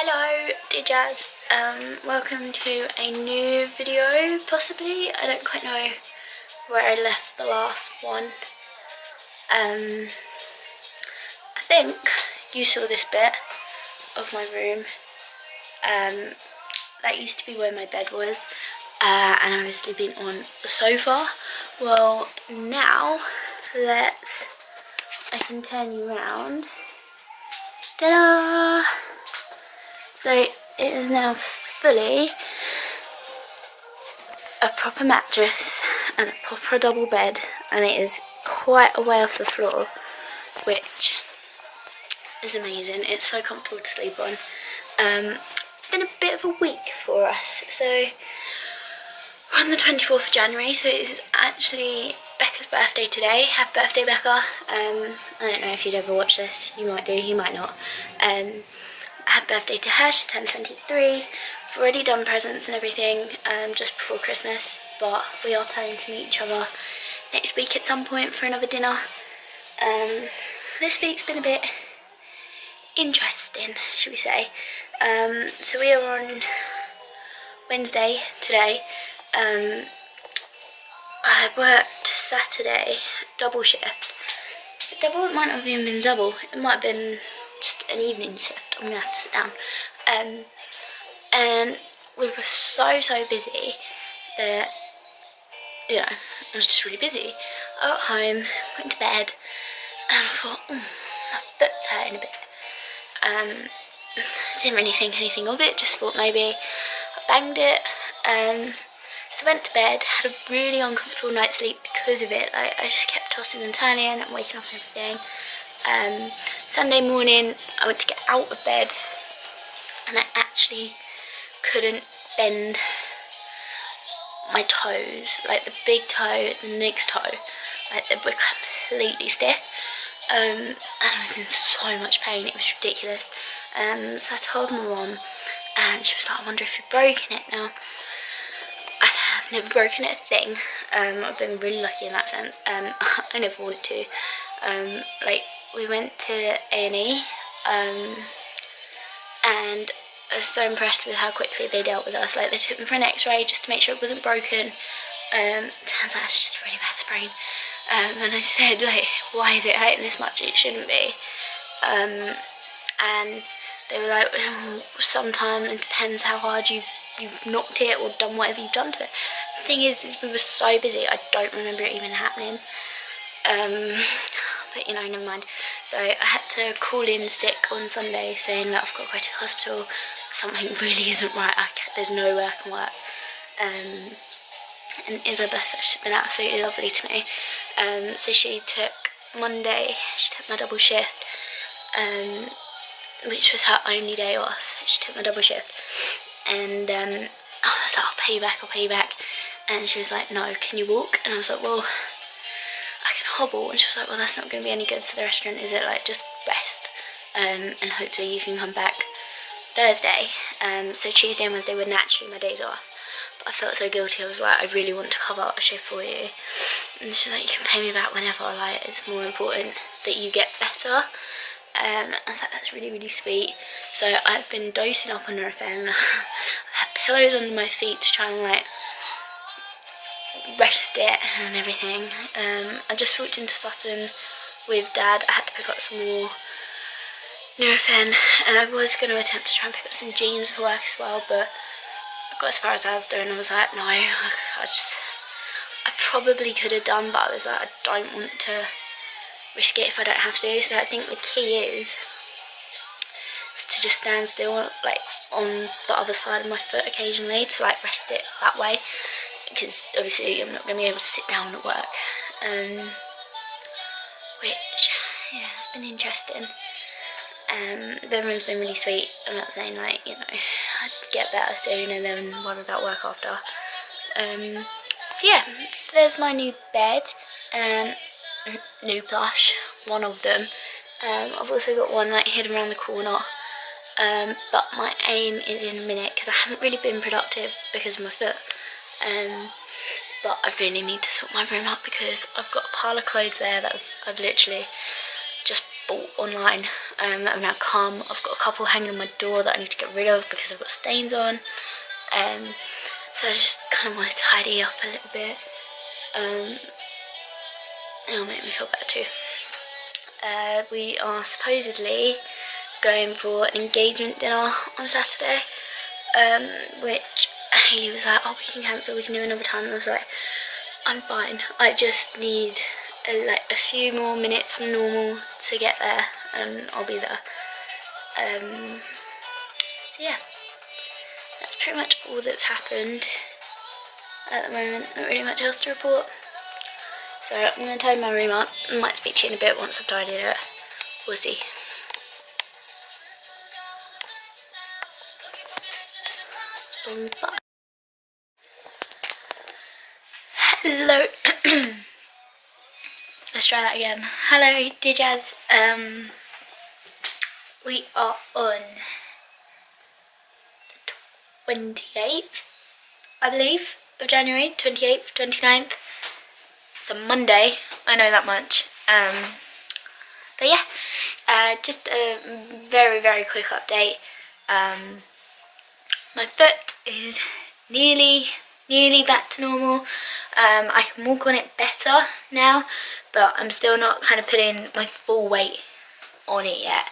Hello dear Jazz, welcome to a new video possibly. I don't quite know where I left the last one. I think you saw this bit of my room. That used to be where my bed was, and I was sleeping on the sofa. Well, now I can turn you around. Ta-da! So it is now fully a proper mattress and a proper double bed, and it is quite a way off the floor, which is amazing. It's so comfortable to sleep on. It's been a bit of a week for us. So we're on the 24th of January, so it is actually Becca's birthday today. Happy birthday, Becca. I don't know if you'd ever watch this. You might do, you might not. Happy birthday to her. She's turned 23. We've already done presents and everything just before Christmas, but we are planning to meet each other next week at some point for another dinner. This week's been a bit interesting, should we say. So we are on Wednesday today. I worked Saturday, double shift. Is it double? It might not have even been double. It might have been just an evening shift. I'm gonna have to sit down. And we were so busy that, you know, I was just really busy. I got home, went to bed, and I thought, my foot's hurting a bit. Didn't really think anything of it, just thought maybe I banged it. So I went to bed, had a really uncomfortable night's sleep because of it. Like, I just kept tossing and turning and waking up and everything. Sunday morning I went to get out of bed and I actually couldn't bend my toes, like the big toe, the next toe, like they were completely stiff, and I was in so much pain, it was ridiculous. So I told my mum, and she was like, I wonder if you've broken it. Now, I have never broken a thing. I've been really lucky in that sense. I never wanted to. Like, we went to A&E, and I was so impressed with how quickly they dealt with us. Like, they took me for an x-ray just to make sure it wasn't broken. Turns out it's just a really bad sprain. And I said, like, why is it hurting this much? It shouldn't be. And they were like, sometimes it depends how hard you've knocked it or done whatever you've done to it. The thing is we were so busy, I don't remember it even happening. But you know, never mind. So I had to call in sick on Sunday saying that I've got to go to the hospital, something really isn't right, there's no way I can work. And Isabella, she's been absolutely lovely to me. So she took Monday, she took my double shift, which was her only day off. She took my double shift, and I was like, I'll pay you back. And she was like, no, can you walk? And I was like, well, I can hobble. And she was like, well, that's not going to be any good for the restaurant, is it? Like, just rest, and hopefully you can come back Thursday. So Tuesday and Wednesday were naturally my days off, but I felt so guilty. I was like, I really want to cover up a shift for you. And she was like, you can pay me back whenever, like, it's more important that you get better. I was like, that's really sweet. So I've been dosing up on Nurofen. I've had pillows under my feet to try and, like, rest it and everything. I just walked into Sutton with Dad. I had to pick up some more Nurofen, and I was going to attempt to try and pick up some jeans for work as well, but I got as far as Asda and I was like, no, I probably could have done, but I was like, I don't want to risk it if I don't have to. So I think the key is to just stand still, like, on the other side of my foot occasionally to, like, rest it that way, because obviously I'm not going to be able to sit down at work, which, yeah, has been interesting. Everyone's been really sweet. I'm not saying, like, you know, I'd get better soon and then worry about work after. So yeah, so there's my new bed, new plush, one of them. I've also got one, like, hidden around the corner, but my aim is in a minute, because I haven't really been productive because of my foot. But I really need to sort my room out, because I've got a pile of clothes there that I've literally just bought online. that have now come. I've got a couple hanging on my door that I need to get rid of because I've got stains on. So I just kind of want to tidy up a little bit. It'll make me feel better too. We are supposedly going for an engagement dinner on Saturday, which Hayley was like, oh, we can cancel, we can do another time. And I was like, I'm fine. I just need a few more minutes than normal to get there, and I'll be there. So yeah, that's pretty much all that's happened at the moment. Not really much else to report. So I'm going to tidy my room up. I might speak to you in a bit once I've tidied it. We'll see. Hello. Let's try that again. Hello, Dijaz. We are on the 28th, I believe, of January. 28th, 29th. It's a Monday, I know that much. But yeah, just a very, very quick update. My foot is nearly back to normal. I can walk on it better now, but I'm still not kind of putting my full weight on it yet.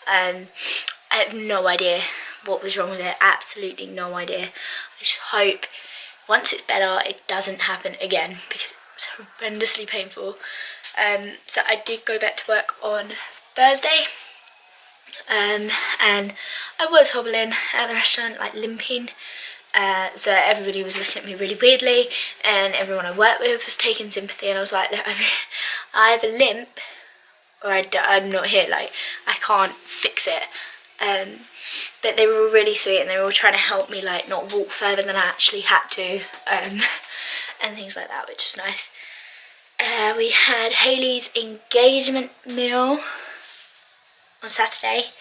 I have no idea what was wrong with it, absolutely no idea. I just hope once it's better it doesn't happen again, because it's horrendously painful. So I did go back to work on Thursday, and I was hobbling at the restaurant, like limping. So everybody was looking at me really weirdly, and everyone I worked with was taking sympathy, and I was like, look, I have a limp, or I'm not here, like, I can't fix it. But they were all really sweet, and they were all trying to help me, like, not walk further than I actually had to, and things like that, which was nice. We had Hayley's engagement meal on Saturday.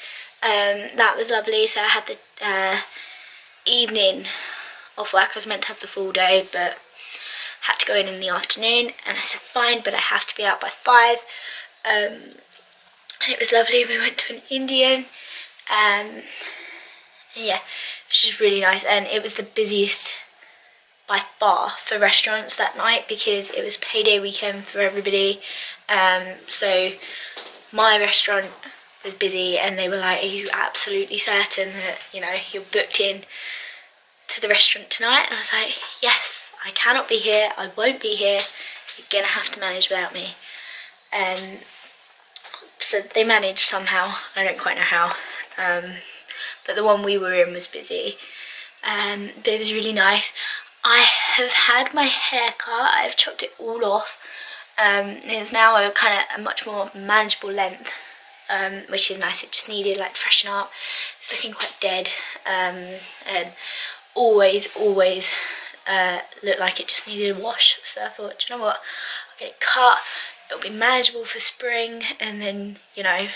That was lovely. So I had the evening off work. I was meant to have the full day, but had to go in the afternoon, and I said fine, but I have to be out by 5. And it was lovely. We went to an Indian, and yeah, which was really nice, and it was the busiest by far for restaurants that night because it was payday weekend for everybody. So my restaurant was busy, and they were like, are you absolutely certain that, you know, you're booked in to the restaurant tonight? And I was like, yes, I cannot be here, I won't be here, you're gonna have to manage without me. So they managed somehow, I don't quite know how, but the one we were in was busy, but it was really nice. I have had my hair cut, I've chopped it all off. It's now a kind of a much more manageable length, which is nice. It just needed like to freshen up. It's looking quite dead, and always looked like it just needed a wash. So I thought, do you know what, I'll get it cut, it'll be manageable for spring, and then, you know,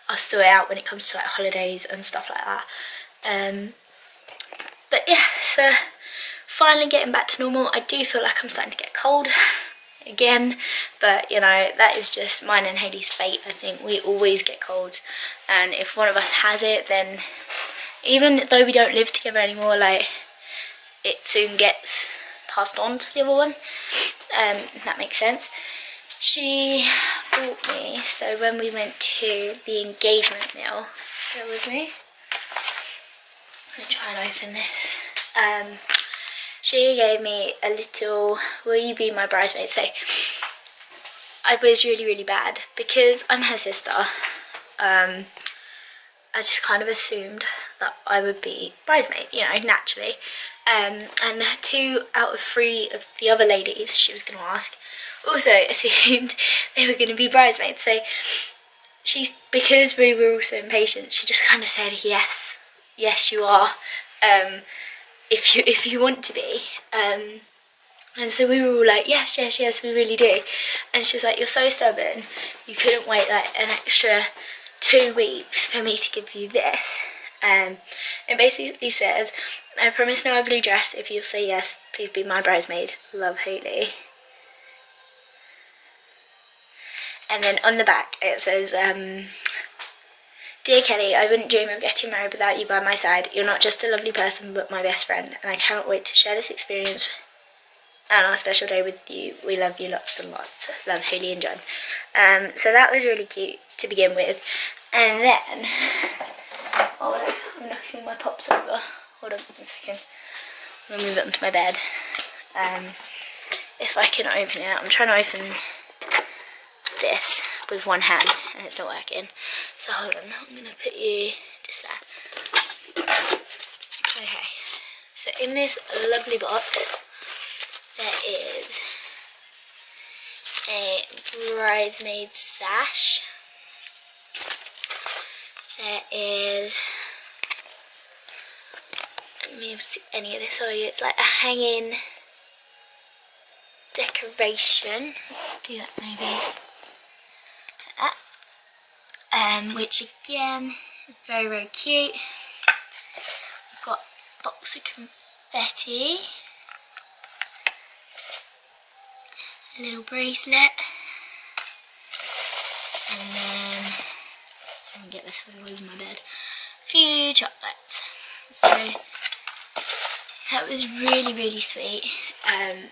I'll sort it out when it comes to like holidays and stuff like that. But yeah, so finally getting back to normal. I do feel like I'm starting to get cold again, but you know, that is just mine and Hayley's fate. I think we always get colds, and if one of us has it, then even though we don't live together anymore, like, it soon gets passed on to the other one. That makes sense. She bought me, so when we went to the engagement meal, bear with me, I'm gonna try and open this. She gave me a little, will you be my bridesmaid? So I was really bad because I'm her sister. I just kind of assumed that I would be bridesmaid, you know, naturally. And 2 out of 3 of the other ladies she was going to ask also assumed they were going to be bridesmaids. So because we were all so impatient, she just kind of said, yes you are, if you want to be. And so we were all like, yes, we really do. And she was like, you're so stubborn, you couldn't wait like an extra 2 weeks for me to give you this. It basically says, I promise no ugly dress, if you'll say yes, please be my bridesmaid, love, Hayley. And then on the back it says, Dear Kelly, I wouldn't dream of getting married without you by my side. You're not just a lovely person, but my best friend, and I cannot wait to share this experience and our special day with you. We love you lots and lots. Love, Hayley and John. So that was really cute to begin with. And then, oh, I'm knocking my pops over. Hold on a second. I'm going to move it onto my bed. If I can open it, I'm trying to open this with one hand and it's not working. So hold on, I'm going to put you just there. Okay, so in this lovely box, there is a bridesmaid sash. There is, let me see any of this. Oh yeah, it's like a hanging decoration. Let's do that maybe. Like that. Which again is very, very cute. We've got a box of confetti. A little bracelet. And then, let me get this all over my bed. A few chocolates. So, that was really, really sweet. And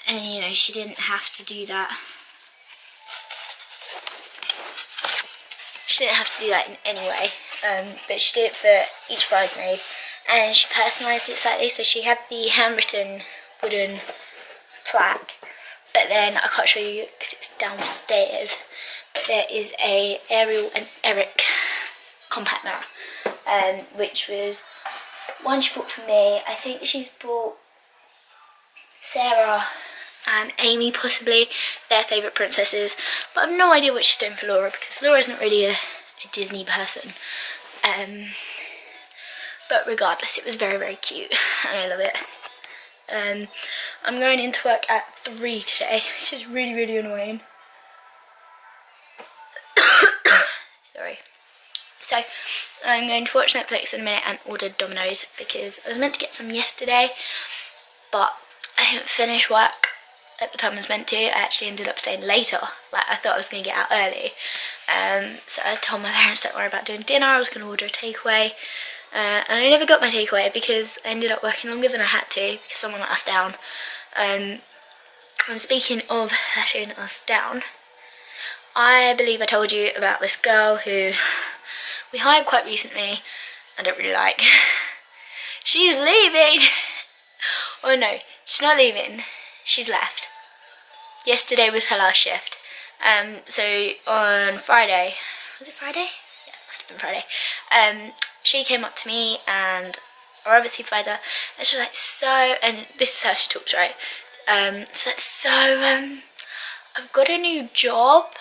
you know, she didn't have to do that. She didn't have to do that in any way. But she did it for each bridesmaid. And she personalised it slightly. So she had the handwritten wooden plaque. But then, I can't show you because it's downstairs. But there is a Ariel and Eric compact mirror. Which was one she bought for me. I think she's bought Sarah and Amy possibly their favourite princesses, but I've no idea what she's doing for Laura because Laura isn't really a Disney person. But regardless, it was very, very cute and I love it. I'm going into work at 3 today, which is really, really annoying. Sorry. So I'm going to watch Netflix in a minute and order Domino's because I was meant to get some yesterday, but I didn't finish work at the time I was meant to. I actually ended up staying later. Like, I thought I was going to get out early. So I told my parents, don't worry about doing dinner, I was going to order a takeaway. And I never got my takeaway because I ended up working longer than I had to because someone let us down. And speaking of letting us down, I believe I told you about this girl who we hired quite recently. I don't really like. She's leaving! Oh no, she's not leaving. She's left. Yesterday was her last shift. So on Friday, was it Friday? Yeah, it must have been Friday. She came up to me and our other supervisor, and she was like, so, and this is how she talks, right? I've got a new job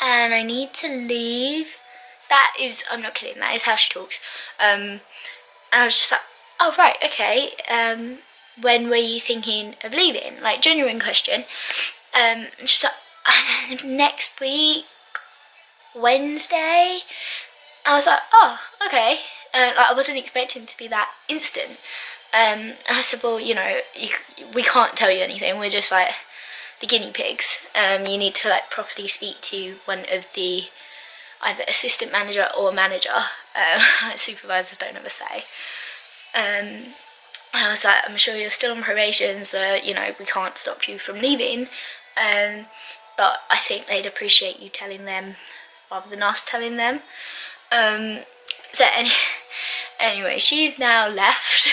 and I need to leave. That is, I'm not kidding, that is how she talks. And I was just like, oh right, okay, when were you thinking of leaving? Like, genuine question. And she's like, next week, Wednesday. I was like, oh, okay. Like, I wasn't expecting to be that instant. And I said, well, you know, we can't tell you anything. We're just like the guinea pigs. You need to like properly speak to one of the either assistant manager or manager. Supervisors don't ever say. And I was like, I'm sure you're still on probation, so, you know, we can't stop you from leaving. But I think they'd appreciate you telling them rather than us telling them. Anyway, she's now left,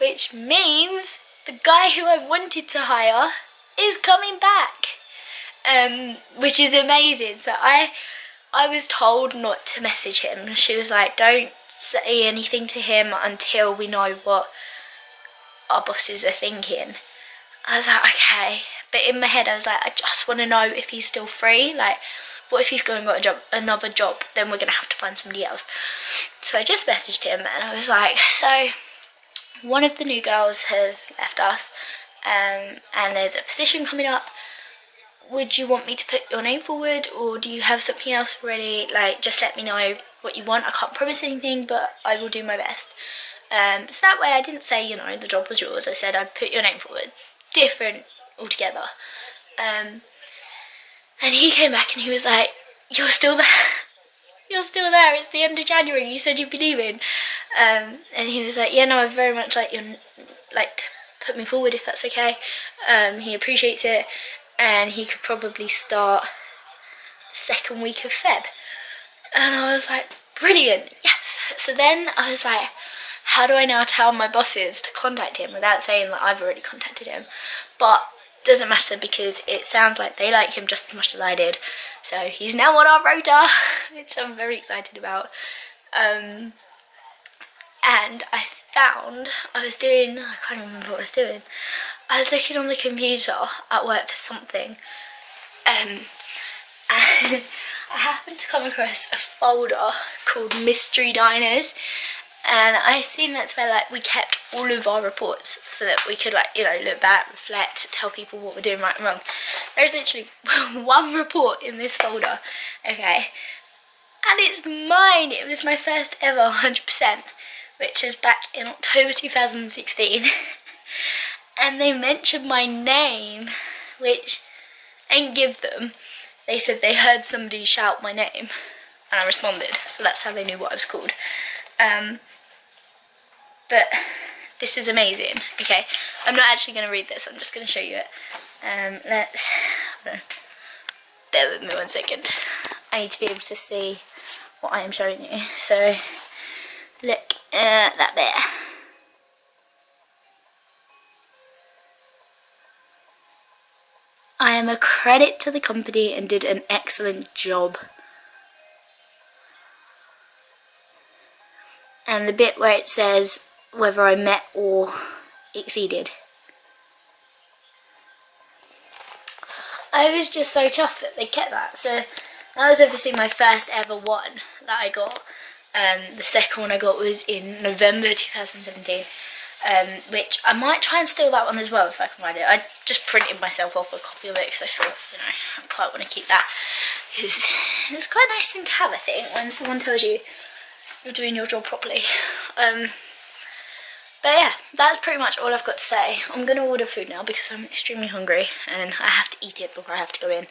which means the guy who I wanted to hire is coming back, which is amazing. So I was told not to message him. She was like, don't say anything to him until we know what our bosses are thinking. I was like, okay. But in my head I was like, I just want to know if he's still free. Like, what if he's going got another job, then we're going to have to find somebody else. So I just messaged him and I was like, so one of the new girls has left us, and there's a position coming up. Would you want me to put your name forward, or do you have something else already? Like, just let me know what you want. I can't promise anything, but I will do my best. So that way I didn't say, you know, the job was yours. I said I'd put your name forward. Different altogether. And he came back and he was like, you're still there? you're still there. It's the end of January. You said you'd be leaving. And he was like, yeah, no, I very much like to put me forward if that's okay. He appreciates it, and he could probably start the second week of Feb. And I was like, brilliant, yes. So then I was like, how do I now tell my bosses to contact him without saying that I've already contacted him? But doesn't matter, because it sounds like they like him just as much as I did. So he's now on our rota, which I'm very excited about. And I found, I can't remember what I was doing. I was looking on the computer at work for something. And I happened to come across a folder called Mystery Diners. And I assume that's where we kept all of our reports, so that we could look back, reflect, tell people what we're doing right and wrong. There's literally one report in this folder, okay, and it's mine. It was my first ever 100%, which is back in October 2016, and they mentioned my name, which I didn't give them. They said they heard somebody shout my name, and I responded, so that's how they knew what I was called. But this is amazing. Okay, I'm not actually going to read this, I'm just going to show you it. Bear with me 1 second. I need to be able to see what I am showing you. So, look at that bit. I am a credit to the company and did an excellent job. And the bit where it says whether I met or exceeded. I was just so chuffed that they kept that. So that was obviously my first ever one that I got. The second one I got was in November 2017. Which I might try and steal that one as well if I can find it. I just printed myself off a copy of it because I thought, I quite want to keep that. Because it's quite a nice thing to have, I think, when someone tells you you're doing your job properly. But yeah, that's pretty much all I've got to say. I'm going to order food now because I'm extremely hungry and I have to eat it before I have to go in.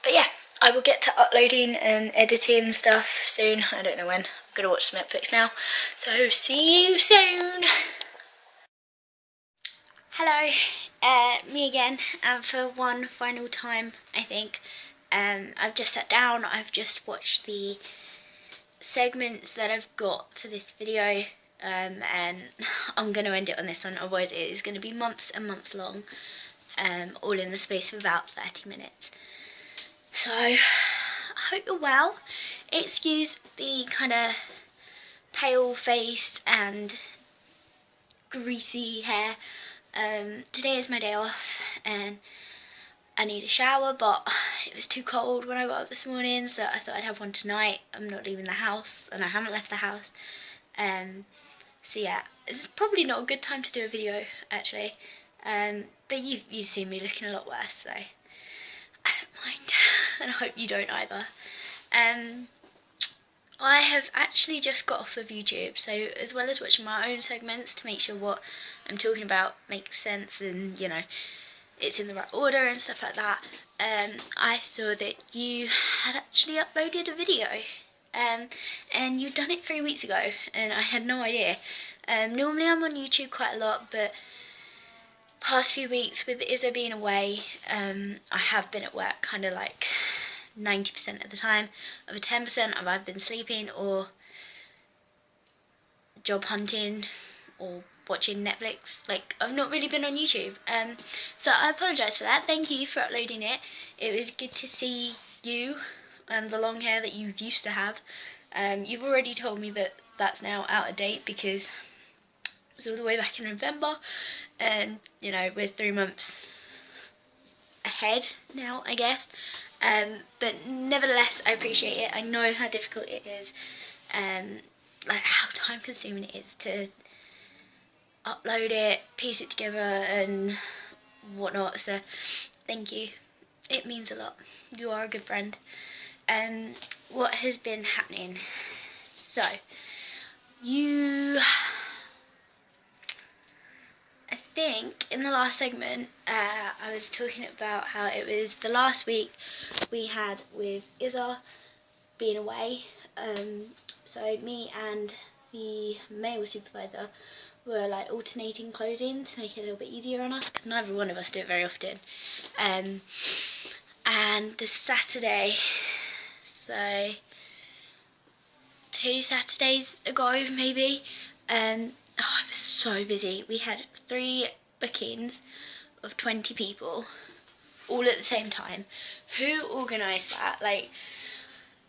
But yeah, I will get to uploading and editing stuff soon. I don't know when. I'm going to watch some Netflix now. So see you soon. Hello, me again, and for one final time, I think. I've just sat down, I've just watched the segments that I've got for this video, and I'm going to end it on this one, otherwise it is going to be months and months long, all in the space of about 30 minutes. So, I hope you're well. Excuse the kind of pale face and greasy hair. Today is my day off and I need a shower, but it was too cold when I got up this morning, so I thought I'd have one tonight. I'm not leaving the house, and I haven't left the house. So yeah, it's probably not a good time to do a video, actually. But you've seen me looking a lot worse, so I don't mind, and I hope you don't either. I have actually just got off of YouTube, so as well as watching my own segments to make sure what I'm talking about makes sense and, it's in the right order and stuff like that, I saw that you had actually uploaded a video, and you'd done it 3 weeks ago, and I had no idea. Normally I'm on YouTube quite a lot, but past few weeks with Izza being away, I have been at work kind of like 90% of the time. Over 10% of I've been sleeping or job hunting or watching Netflix. I've not really been on YouTube. So I apologise for that. Thank you for uploading it. It was good to see you and the long hair that you used to have. You've already told me that that's now out of date because it was all the way back in November, and we're 3 months ahead now, I guess. But nevertheless, I appreciate it. I know how difficult it is, how time consuming it is to upload it, piece it together and whatnot, so thank you. It means a lot. You are a good friend. What has been happening? So, I think in the last segment, I was talking about how it was the last week we had with Izza, being away. So me and the male supervisor were like alternating closing to make it a little bit easier on us, because neither one of us do it very often. And the Saturday, so 2 Saturdays ago maybe, I was so busy. We had 3 bookings of 20 people all at the same time. Who organised that? Like,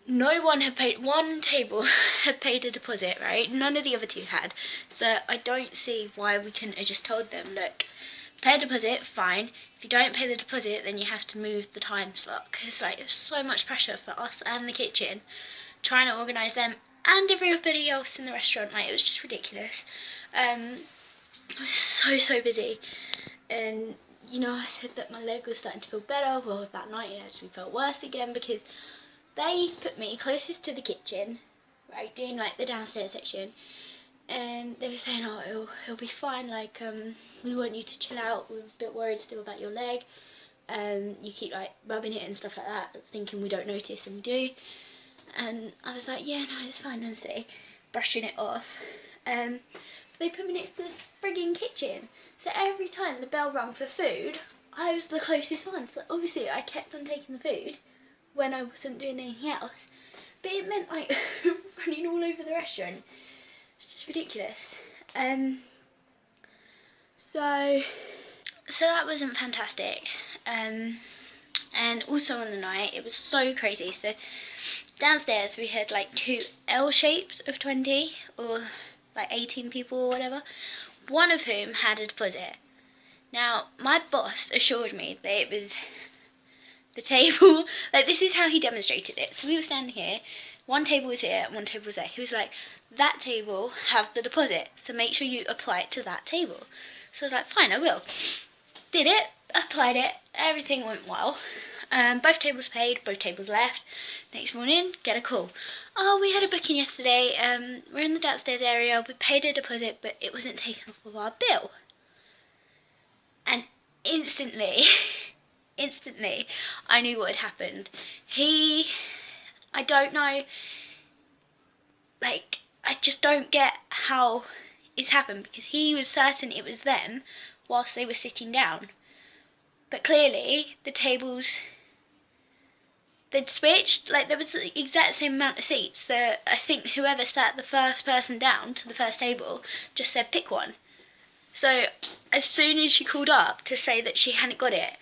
no one had paid, one table had paid a deposit, right? None of the other 2 had. So I don't see why we couldn't have just told them, look, pay a deposit, fine. If you don't pay the deposit, then you have to move the time slot. Because like, it's so much pressure for us and the kitchen trying to organise them and everybody else in the restaurant. Like, it was just ridiculous. I was so busy. And you know, I said that my leg was starting to feel better. Well, that night it actually felt worse again, because they put me closest to the kitchen, right, doing like the downstairs section, and they were saying, oh, it'll be fine, like, we want you to chill out, we're a bit worried still about your leg, you keep like rubbing it and stuff like that, thinking we don't notice, and we do. And I was like, yeah, no, it's fine, honestly, brushing it off. They put me next to the frigging kitchen, so every time the bell rang for food, I was the closest one. So obviously I kept on taking the food when I wasn't doing anything else, but it meant like running all over the restaurant. It's just ridiculous. So that wasn't fantastic. And also on the night, it was so crazy. So downstairs we had like 2 L shapes of 20, or like 18 people or whatever, one of whom had a deposit. Now, my boss assured me that it was the table, like, this is how he demonstrated it. So we were standing here, one table was here, one table was there. He was like, that table have the deposit, so make sure you apply it to that table. So I was like, fine, I will. Did it, applied it, everything went well. Both tables paid, both tables left. Next morning, get a call. Oh, we had a booking yesterday, we're in the downstairs area, we paid a deposit, but it wasn't taken off of our bill. And instantly, I knew what had happened. I don't know, like, I just don't get how it's happened, because he was certain it was them whilst they were sitting down. But clearly, the tables, they'd switched, like, there was the exact same amount of seats. So I think whoever sat the first person down to the first table just said pick one. So as soon as she called up to say that she hadn't got it,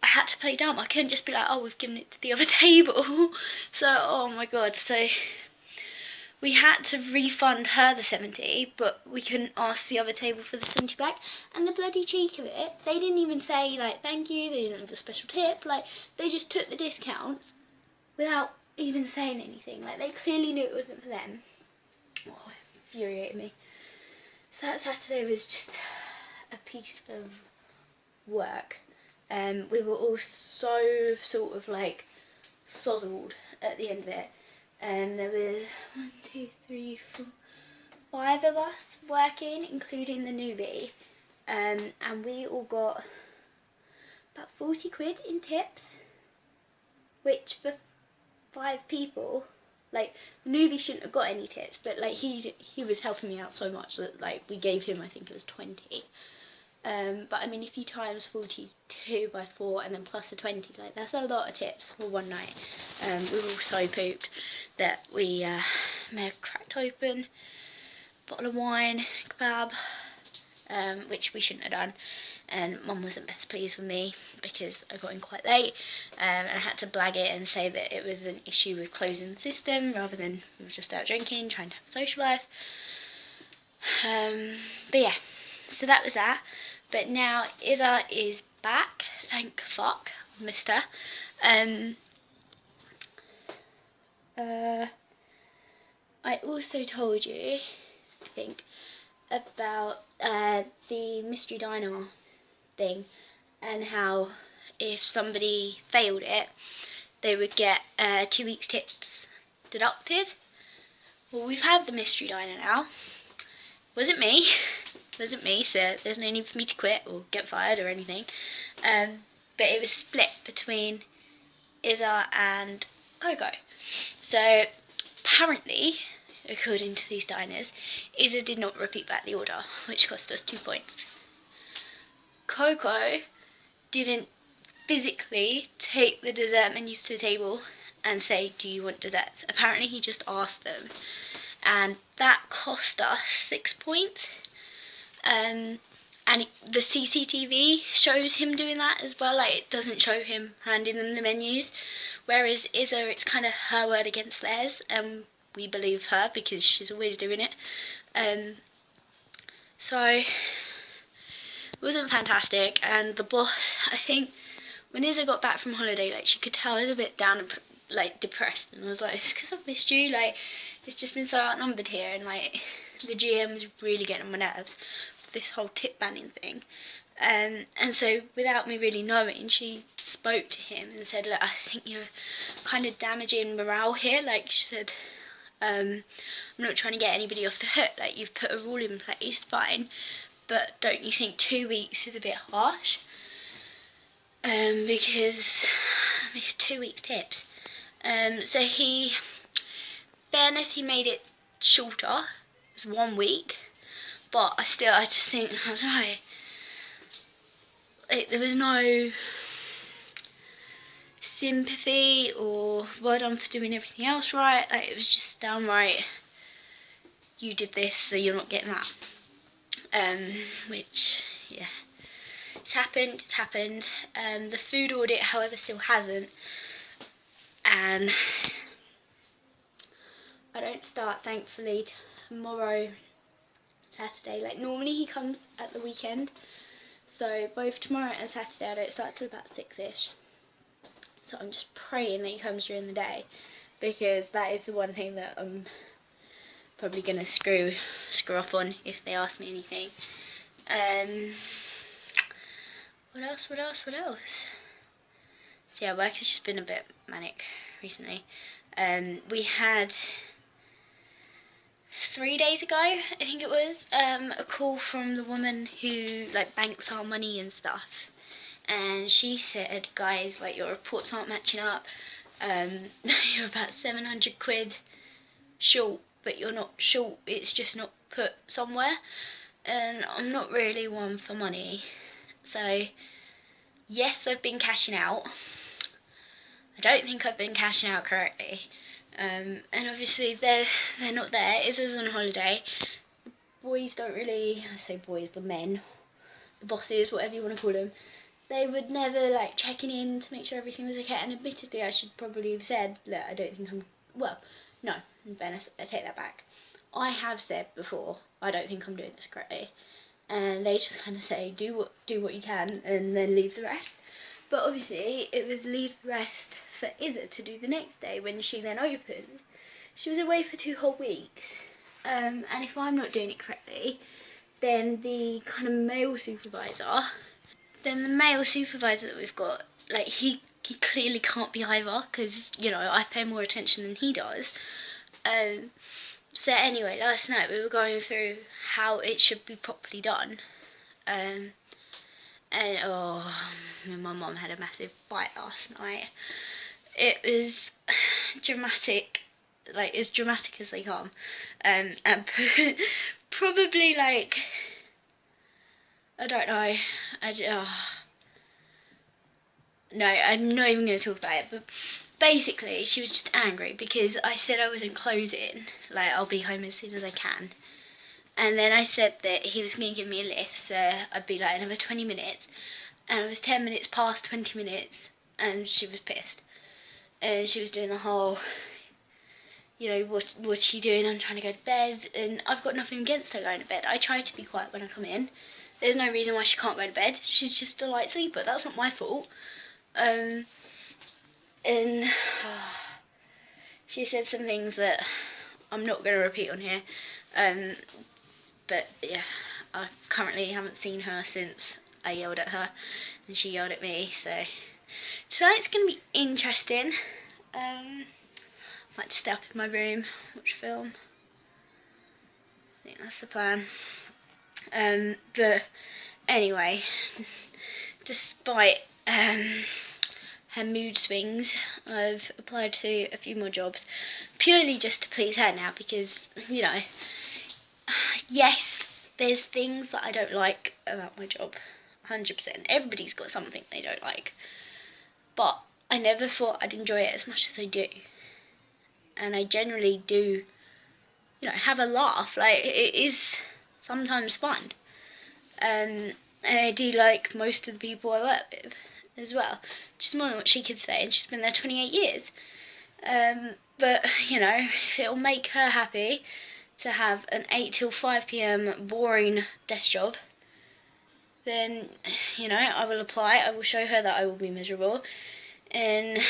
I had to play dumb. I couldn't just be like, oh, we've given it to the other table. So, oh my god, so we had to refund her the 70, but we couldn't ask the other table for the 70 back. And the bloody cheek of it, they didn't even say, like, thank you, they didn't have a special tip. Like, they just took the discount without even saying anything. Like, they clearly knew it wasn't for them. Oh, it infuriated me. So that Saturday was just a piece of work. We were all so sort of like sozzled at the end of it. And there was 1, 2, 3, 4, 5 of us working, including the newbie. And we all got about 40 quid in tips, which for 5 people, like, the newbie shouldn't have got any tips, but like he was helping me out so much that like we gave him, I think it was 20. But I mean, if you times 42 by 4 and then plus the 20, like, that's a lot of tips for one night. We were all so pooped that we may have cracked open a bottle of wine, kebab, which we shouldn't have done. And Mum wasn't best pleased with me because I got in quite late, and I had to blag it and say that it was an issue with closing the system rather than we were just out drinking, trying to have a social life. But yeah, so that was that. But now Izza is back, thank fuck, missed her. I also told you, I think, about the mystery diner thing, and how if somebody failed it, they would get 2 weeks tips deducted. Well, we've had the mystery diner now. Wasn't me, so there's no need for me to quit or get fired or anything. But it was split between Izza and Coco. So apparently, according to these diners, Isa did not repeat back the order, which cost us 2 points. Coco didn't physically take the dessert menus to the table and say, do you want desserts? Apparently he just asked them, and that cost us 6 points. And the CCTV shows him doing that as well, like it doesn't show him handing them the menus, whereas Isa, it's kind of her word against theirs, and we believe her because she's always doing it. So it wasn't fantastic, and the boss, I think when Isa got back from holiday, like she could tell I was a bit down and like depressed, and I was like, it's because I've missed you, like it's just been so outnumbered here, and like the GM was really getting on my nerves with this whole tip banning thing. And so without me really knowing, she spoke to him and said, look, I think you're kind of damaging morale here. Like she said, I'm not trying to get anybody off the hook, like you've put a rule in place, fine, but don't you think 2 weeks is a bit harsh? Because it's 2 weeks tips. So fairness, he made it shorter. It was 1 week, but I just think, I don't know, there was no sympathy or well done for doing everything else right. Like it was just downright, you did this, so you're not getting that. Which, yeah, it's happened. The food audit, however, still hasn't, and I don't start, thankfully, tomorrow, Saturday. Like normally he comes at the weekend, so both tomorrow and Saturday I don't start till about 6ish. So I'm just praying that he comes during the day, because that is the one thing that I'm probably gonna screw up on if they ask me anything. What else? So yeah, work has just been a bit manic recently. We had 3 days ago, I think it was, a call from the woman who like banks our money and stuff, and she said, guys, like your reports aren't matching up. You're about 700 quid short, but you're not short, it's just not put somewhere, and I'm not really one for money. So yes, I've been cashing out. I don't think I've been cashing out correctly. And obviously they're not there. Isa's on holiday. The boys don't really, I say boys, the men, the bosses, whatever you want to call them, they would never like checking in to make sure everything was okay. And admittedly, I should probably have said, look, I don't think I'm, well, no, in fairness, I take that back. I have said before, I don't think I'm doing this correctly, and they just kind of say, do what you can, and then leave the rest. But obviously, it was leave the rest for Isa to do the next day when she then opens. She was away for 2 whole weeks, and if I'm not doing it correctly, then the kind of male supervisor that we've got, like he clearly can't be either, because you know I pay more attention than he does. So anyway, last night we were going through how it should be properly done, and oh, me and my mum had a massive fight last night. It was dramatic, like as dramatic as they come, and probably like, I don't know, no, I'm not even going to talk about it, but basically she was just angry because I said I wasn't closing, like I'll be home as soon as I can, and then I said that he was going to give me a lift, so I'd be like another 20 minutes, and it was 10 minutes past 20 minutes, and she was pissed, and she was doing the whole, you know, what are you doing, I'm trying to go to bed, and I've got nothing against her going to bed. I try to be quiet when I come in. There's no reason why she can't go to bed. She's just a light sleeper, that's not my fault. And she said some things that I'm not going to repeat on here, but yeah, I currently haven't seen her since I yelled at her and she yelled at me, so tonight's going to be interesting. Might just stay up in my room, watch a film. I think that's the plan. But anyway, despite her mood swings, I've applied to a few more jobs purely just to please her now, because, you know, yes, there's things that I don't like about my job, 100%. Everybody's got something they don't like, but I never thought I'd enjoy it as much as I do. And I generally do, you know, have a laugh. Like, it is sometimes fun. And I do like most of the people I work with as well, which is more than what she could say, and she's been there 28 years. But, you know, if it'll make her happy to have an 8 till 5 p.m. boring desk job, then, you know, I will apply. I will show her that I will be miserable. And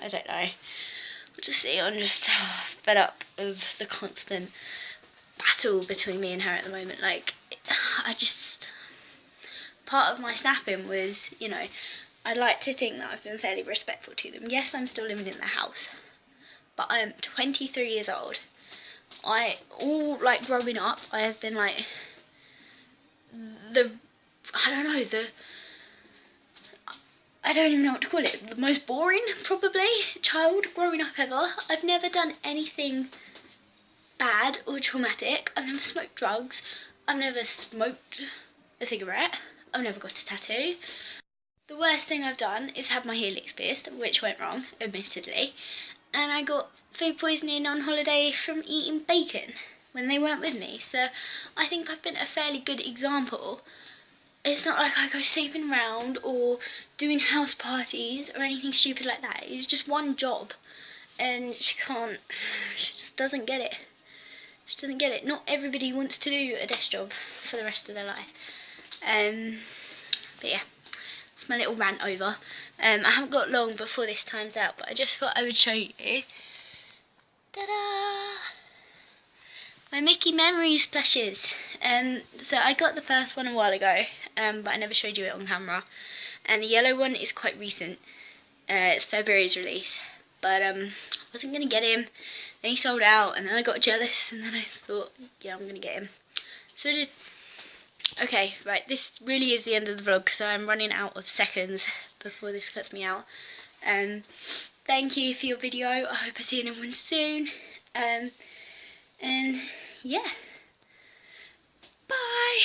I don't know. We'll just see. I'm just fed up of the constant battle between me and her at the moment. Like, part of my snapping was, you know, I'd like to think that I've been fairly respectful to them. Yes, I'm still living in the house, but I'm 23 years old. Like, growing up, I have been, like, I don't even know what to call it, the most boring, probably, child growing up ever. I've never done anything bad or traumatic. I've never smoked drugs. I've never smoked a cigarette. I've never got a tattoo. The worst thing I've done is have my helix pierced, which went wrong, admittedly. And I got food poisoning on holiday from eating bacon when they weren't with me. So I think I've been a fairly good example. It's not like I go sleeping around or doing house parties or anything stupid like that. It's just one job, and she just doesn't get it. She doesn't get it. Not everybody wants to do a desk job for the rest of their life. But yeah, that's my little rant over. I haven't got long before this time's out, but I just thought I would show you. Ta-da! My Mickey Memories plushes. So I got the first one a while ago, but I never showed you it on camera. And the yellow one is quite recent. It's February's release. But I wasn't going to get him. Then he sold out, and then I got jealous, and then I thought, yeah, I'm going to get him. So I did. Okay, right, this really is the end of the vlog, so I'm running out of seconds before this cuts me out. Thank you for your video. I hope I see anyone soon. And yeah, bye.